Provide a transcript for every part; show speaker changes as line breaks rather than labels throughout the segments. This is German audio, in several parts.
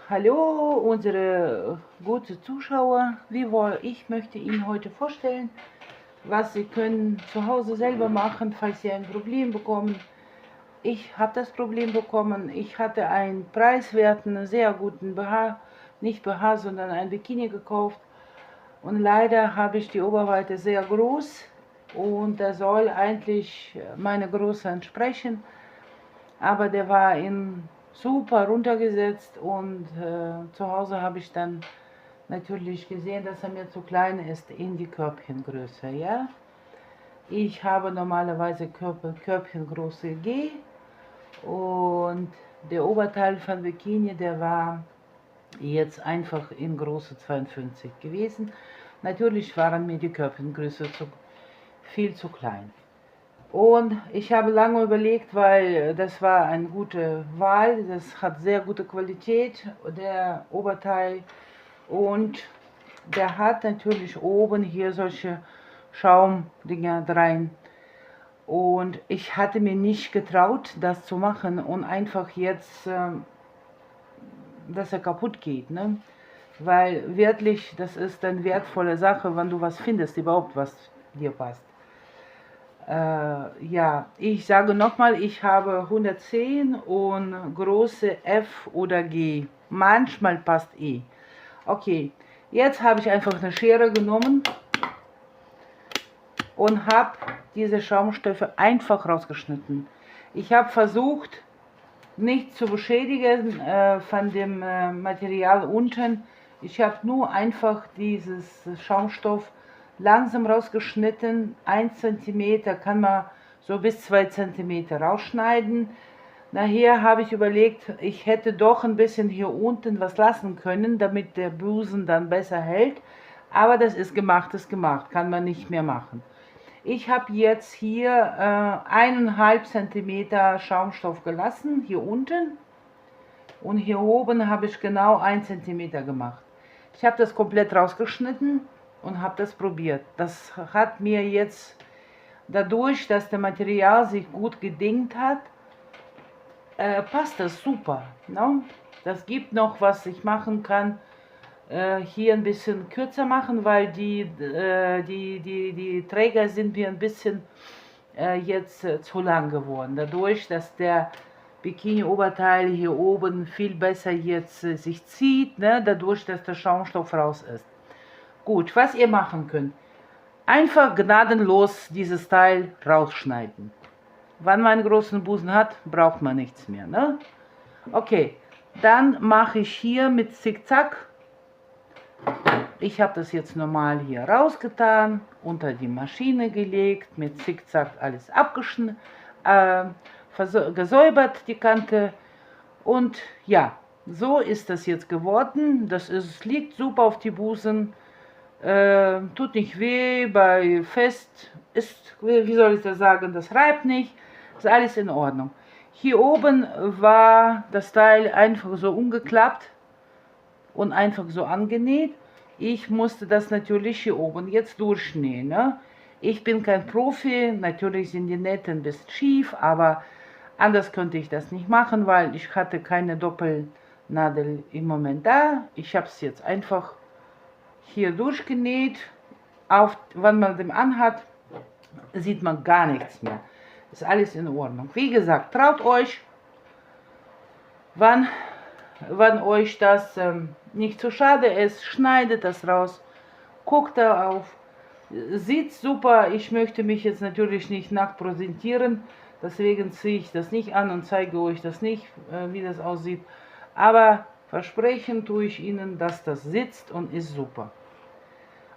Hallo, unsere gute Zuschauer. Ich möchte Ihnen heute vorstellen, was Sie können zu Hause selber machen, falls Sie ein Problem bekommen. Ich habe das Problem bekommen. Ich hatte einen preiswerten, sehr guten BH, nicht BH, sondern ein Bikini gekauft. Und leider habe ich die Oberweite sehr groß und der soll eigentlich meine Größe entsprechen. Aber der war in super runtergesetzt und zu Hause habe ich dann natürlich gesehen, dass er mir zu klein ist in die Körbchengröße, ja. Ich habe normalerweise Körbchengröße G und der Oberteil von Bikini, der war jetzt einfach in Größe 52 gewesen. Natürlich waren mir die Körbchengröße viel zu klein. Und ich habe lange überlegt, weil das war eine gute Wahl, das hat sehr gute Qualität, der Oberteil. Und der hat natürlich oben hier solche Schaumdinger rein. Und ich hatte mir nicht getraut, das zu machen und einfach jetzt, dass er kaputt geht, ne? Weil wirklich, das ist eine wertvolle Sache, wenn du was findest, überhaupt was dir passt. Ja, ich sage nochmal, ich habe 110 und große F oder G. Manchmal passt E. Okay, jetzt habe ich einfach eine Schere genommen und habe diese Schaumstoffe einfach rausgeschnitten. Ich habe versucht, nicht zu beschädigen von dem Material unten. Ich habe nur einfach dieses Schaumstoff langsam rausgeschnitten. 1 cm kann man so bis 2 cm rausschneiden. Nachher habe ich überlegt, ich hätte doch ein bisschen hier unten was lassen können, damit der Busen dann besser hält. Aber das ist gemacht, kann man nicht mehr machen. Ich habe jetzt hier 1,5 cm Schaumstoff gelassen, hier unten. Und hier oben habe ich genau 1 cm gemacht. Ich habe das komplett rausgeschnitten und habe das probiert. Das hat mir jetzt, dadurch, dass das Material sich gut gedingt hat, passt das super. No? Das gibt noch, was ich machen kann. Hier ein bisschen kürzer machen, weil die Träger sind mir ein bisschen jetzt zu lang geworden. Dadurch, dass der Bikini-Oberteil hier oben viel besser jetzt sich zieht, ne? Dadurch, dass der Schaumstoff raus ist. Gut, was ihr machen könnt, einfach gnadenlos dieses Teil rausschneiden. Wenn man einen großen Busen hat, braucht man nichts mehr. Ne? Okay, dann mache ich hier mit Zickzack. Ich habe das jetzt normal hier rausgetan, unter die Maschine gelegt, mit Zickzack alles abgeschnitten, gesäubert die Kante. Und ja, so ist das jetzt geworden. Liegt super auf die Busen, tut nicht weh, bei fest ist, wie soll ich das sagen, das reibt nicht, ist alles in Ordnung. Hier oben war das Teil einfach so umgeklappt und einfach so angenäht. Ich musste das natürlich hier oben jetzt durchnähen. Ne? Ich bin kein Profi, natürlich sind die Nähte ein bisschen schief, aber anders könnte ich das nicht machen, weil ich hatte keine Doppelnadel im Moment da. Ich habe es jetzt einfach hier durchgenäht. Wenn man den anhat, sieht man gar nichts mehr. Ist alles in Ordnung. Wie gesagt, traut euch, wann euch das nicht zu schade ist, schneidet das raus, guckt darauf, sieht super. Ich möchte mich jetzt natürlich nicht nackt präsentieren, deswegen ziehe ich das nicht an und zeige euch das nicht, wie das aussieht. Aber versprechen tue ich Ihnen, dass das sitzt und ist super.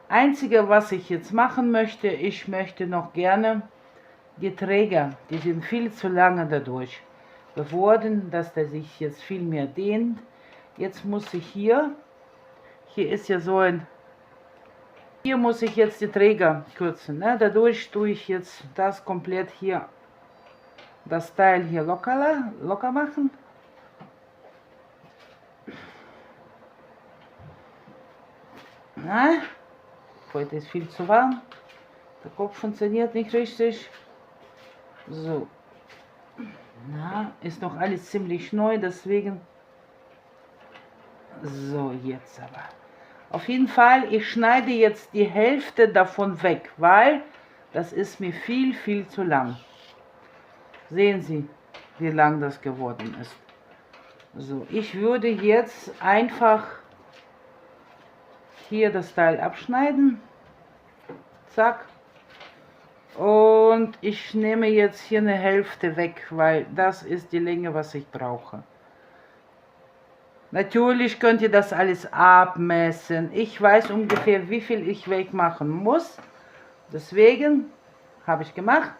Einzige, was ich jetzt machen möchte, ich möchte noch gerne die Träger, die sind viel zu lange dadurch geworden, dass der sich jetzt viel mehr dehnt. Jetzt muss ich hier ist ja so ein, hier muss ich jetzt die Träger kürzen. Ne? Dadurch tue ich jetzt das komplett hier, das Teil hier locker machen. Na? Heute ist viel zu warm. Der Kopf funktioniert nicht richtig. So. Na, ist noch alles ziemlich neu, deswegen. So, jetzt aber. Auf jeden Fall, ich schneide jetzt die Hälfte davon weg, weil das ist mir viel, viel zu lang. Sehen Sie, wie lang das geworden ist. So, ich würde jetzt einfach hier das Teil abschneiden. Zack. Und ich nehme jetzt hier eine Hälfte weg, weil das ist die Länge, was ich brauche. Natürlich könnt ihr das alles abmessen. Ich weiß ungefähr, wie viel ich wegmachen muss. Deswegen habe ich gemacht.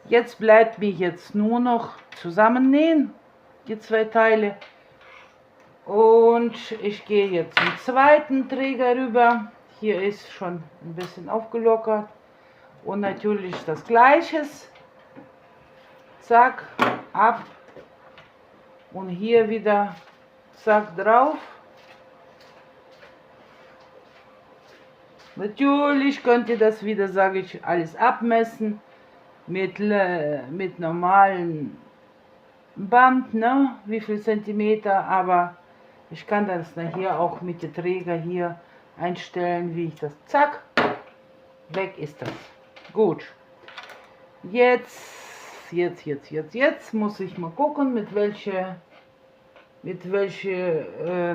Jetzt bleibt mir jetzt nur noch zusammennähen, die zwei Teile. Und ich gehe jetzt zum zweiten Träger rüber. Hier ist schon ein bisschen aufgelockert. Und natürlich das Gleiche. Zack, ab. Und hier wieder zack drauf. Natürlich könnt ihr das wieder, sage ich, alles abmessen mit normalen Band, ne? Wie viel Zentimeter, aber ich kann das nachher auch mit dem Träger hier einstellen, wie ich das, zack, weg ist das. Gut, jetzt muss ich mal gucken, mit welcher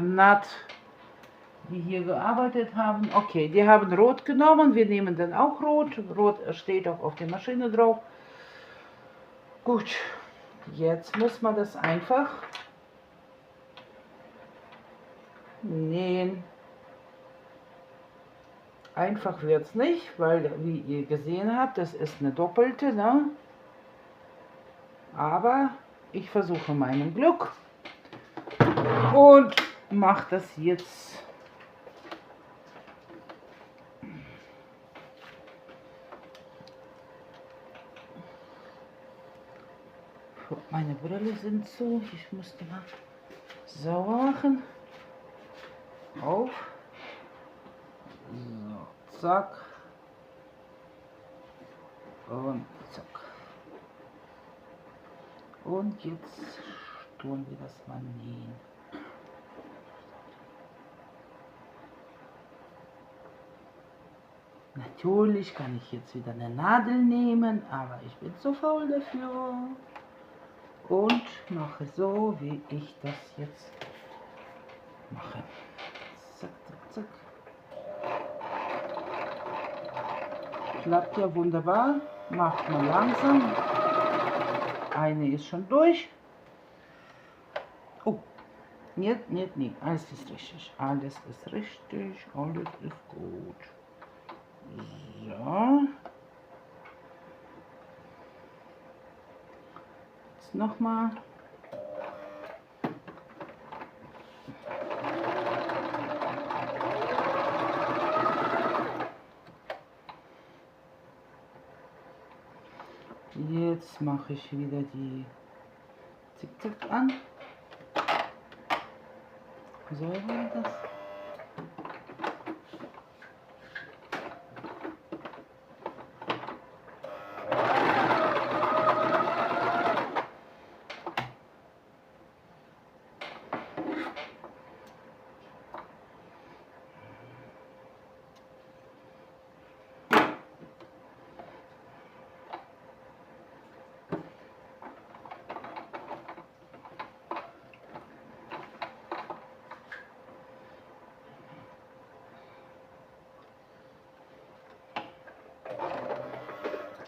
Naht die hier gearbeitet haben. Okay, die haben rot genommen, wir nehmen dann auch rot. Rot steht auch auf der Maschine drauf. Gut, jetzt muss man das einfach nähen. Einfach wird es nicht, weil, wie ihr gesehen habt, das ist eine doppelte, ne? Aber ich versuche meinem Glück und mache das jetzt. Meine Brille sind zu, ich musste mal sauber machen. Auf. So, zack. Und zack. Und jetzt tun wir das mal nähen. Natürlich kann ich jetzt wieder eine Nadel nehmen, aber ich bin zu faul dafür. Und mache so, wie ich das jetzt mache. Zack, zack, zack. Klappt ja wunderbar. Macht man langsam. Eine ist schon durch. Oh, nee. Alles ist richtig. Alles ist richtig. Alles ist gut. So. Jetzt nochmal. Jetzt mache ich wieder die Zickzack an. So war das.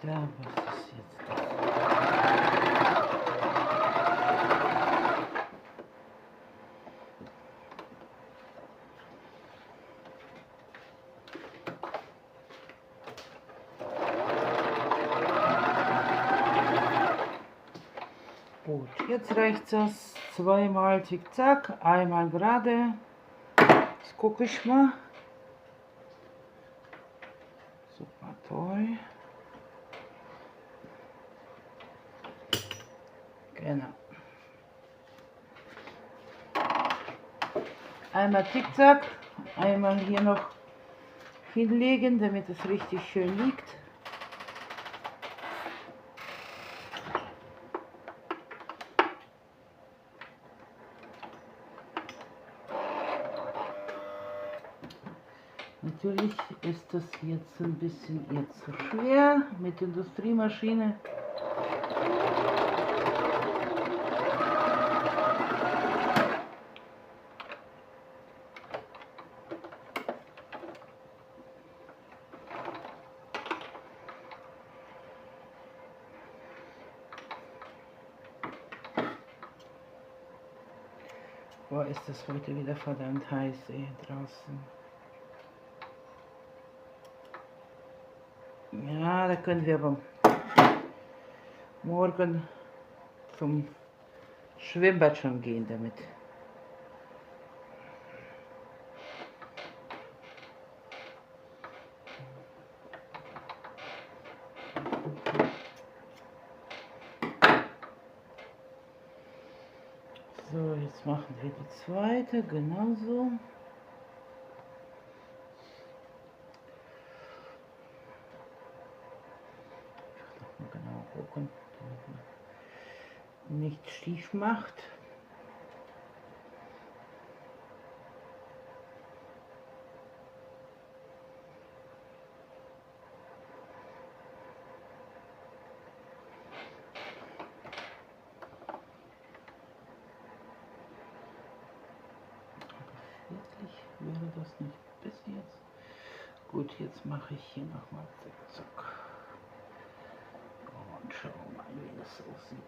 Ja, was ist jetzt das? Gut, jetzt reicht es. Zweimal Zickzack, einmal gerade. Jetzt gucke ich mal. Super toll. Genau. Einmal Zickzack, einmal hier noch hinlegen, damit es richtig schön liegt. Natürlich ist das jetzt ein bisschen zu schwer mit Industriemaschine. Boah, ist das heute wieder verdammt heiß, ey, draußen. Ja, da können wir aber morgen zum Schwimmbad schon gehen damit. So, jetzt machen wir die zweite genauso. Mal genau gucken, damit man nicht schief macht. Wirklich wäre das nicht bis jetzt. Gut, jetzt mache ich hier nochmal zack. Und schauen mal, wie das aussieht.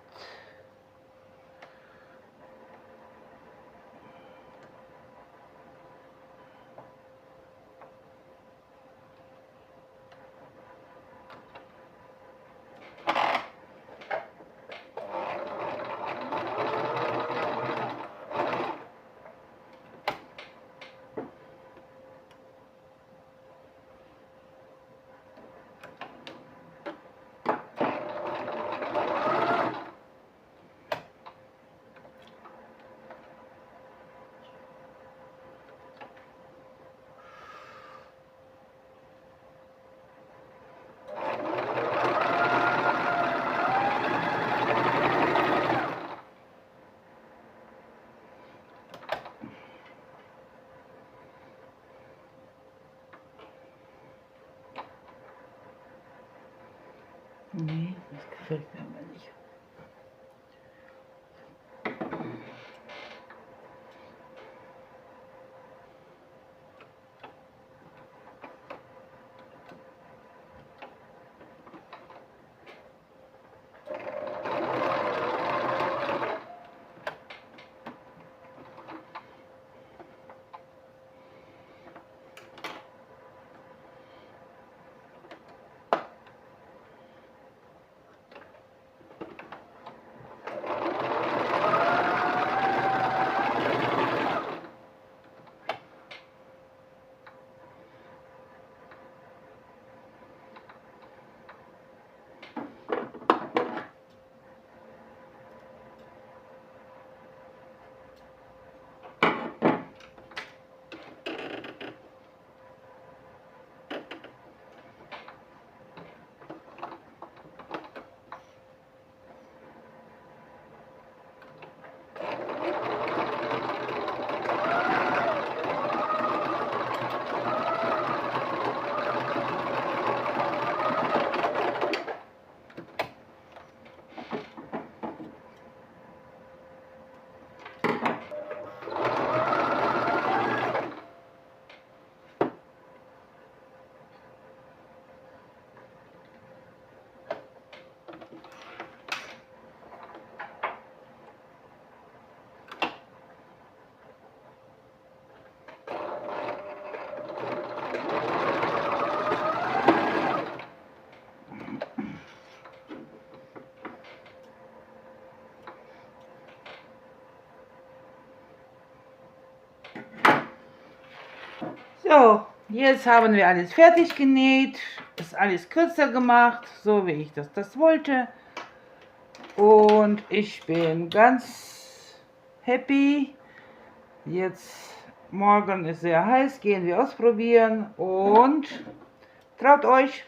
Nee, das gefällt mir aber nicht. So, jetzt haben wir alles fertig genäht, ist alles kürzer gemacht, so wie ich das wollte. Und ich bin ganz happy. Jetzt morgen ist sehr heiß, gehen wir ausprobieren und traut euch,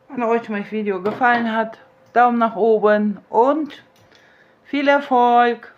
wenn euch mein Video gefallen hat, Daumen nach oben und viel Erfolg!